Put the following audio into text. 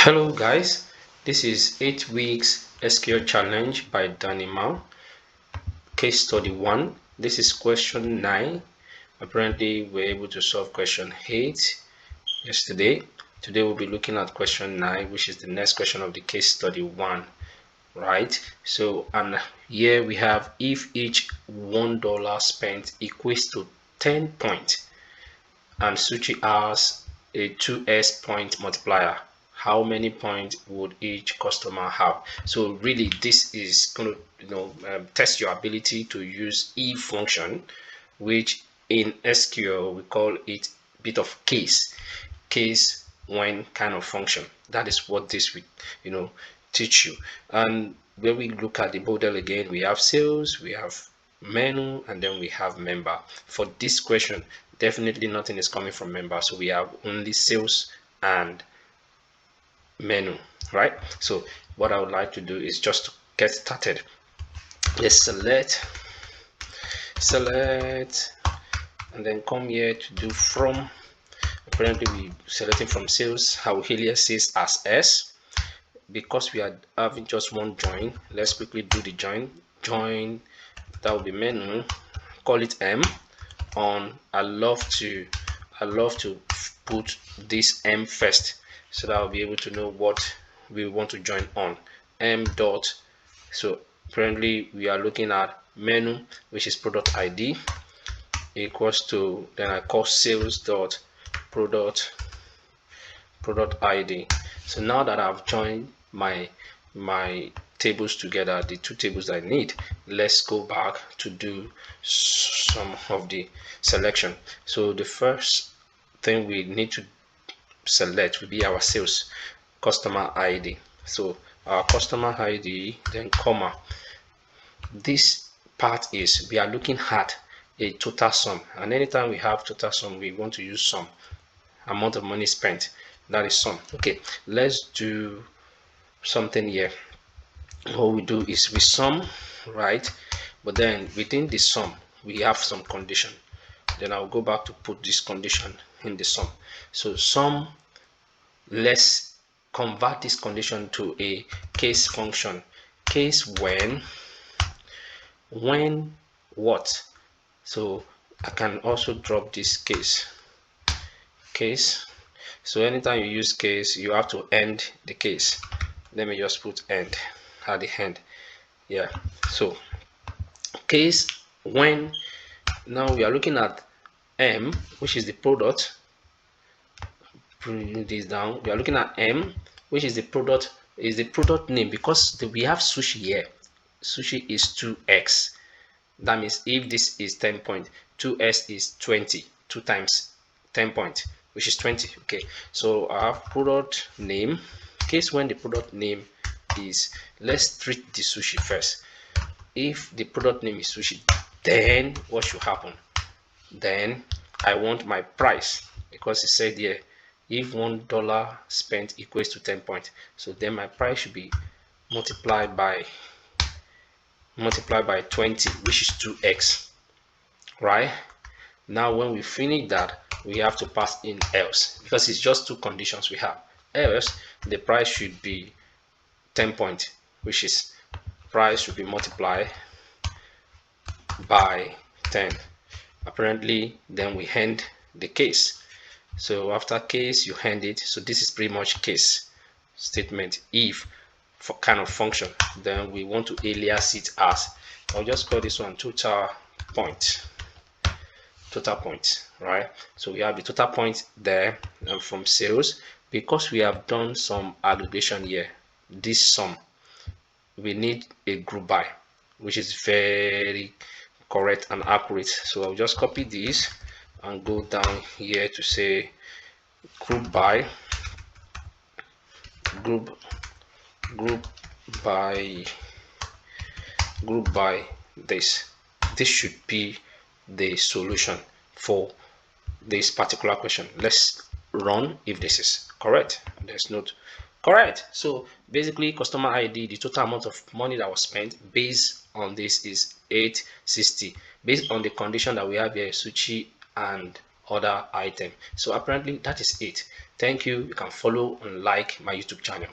Hello guys, this is 8 weeks SQL challenge by Danima. Case study 1. This is question 9. Apparently we're able to solve question 8 yesterday. Today we'll be looking at question 9, which is the next question of the case study 1. Right? So, and here we have if each $1 spent equates to 10 points and Suchi has a 2s point multiplier, how many points would each customer have? So really this is going to test your ability to use if function, which in SQL we call it bit of case when kind of function. That is what this will teach you. And when we look at the model again, we have sales, we have menu, and then we have member. For this question, definitely nothing is coming from member, so we have only sales and menu, right? So what I would like to do is just to get started. Let's select and then come here to do from. Apparently we selecting from sales. I will here says as S. Because we are having just one join, let's quickly do the join. That will be menu, call it M on. I love to put this M first so that I'll be able to know what we want to join on. M dot. So currently we are looking at menu, which is product ID, equals to, then I call sales dot product ID. So now that I've joined my tables together, the two tables I need, let's go back to do some of the selection. So the first thing we need to select will be our sales customer ID. So our customer ID, then comma. This part is we are looking at a total sum, and anytime we have total sum, we want to use sum, amount of money spent, that is sum. Okay, let's do something here. What we do is we sum, right? But then within the sum we have some condition. Then I'll go back to put this condition in the sum. So sum, let's convert this condition to a case function. Case when what? So I can also drop this case. So anytime you use case, you have to end the case. Let me just put end at the end. Yeah, so case when. Now we are looking at M, which is the product. Bring this down. We are looking at M, which is the product name, because we have sushi here. Sushi is 2x. That means if this is 10 point, 2s is 20. 2 times 10 point, which is 20. Okay, so I have product name. Case when the product name is, let's treat the sushi first. If the product name is sushi, then what should happen? Then I want my price, because it said here if $1 spent equates to 10 points. So then my price should be multiplied by 20, which is 2x, right? Now when we finish that, we have to pass in else, because it's just two conditions we have. Else the price should be 10 points, which is price should be multiplied by 10. Apparently then we end the case. So after case you end it. So this is pretty much case statement if for kind of function. Then we want to alias it as, I'll just call this one total point, right? So we have the total point there, and from sales, because we have done some aggregation here, this sum, we need a group by, which is very correct and accurate. So I'll just copy this and go down here to say group by this. This should be the solution for this particular question. Let's run if this is correct. There's not correct. So basically customer ID, the total amount of money that was spent based on this is 860, based on the condition that we have here, sushi and other item. So apparently that is it. Thank you. You can follow and like my YouTube channel.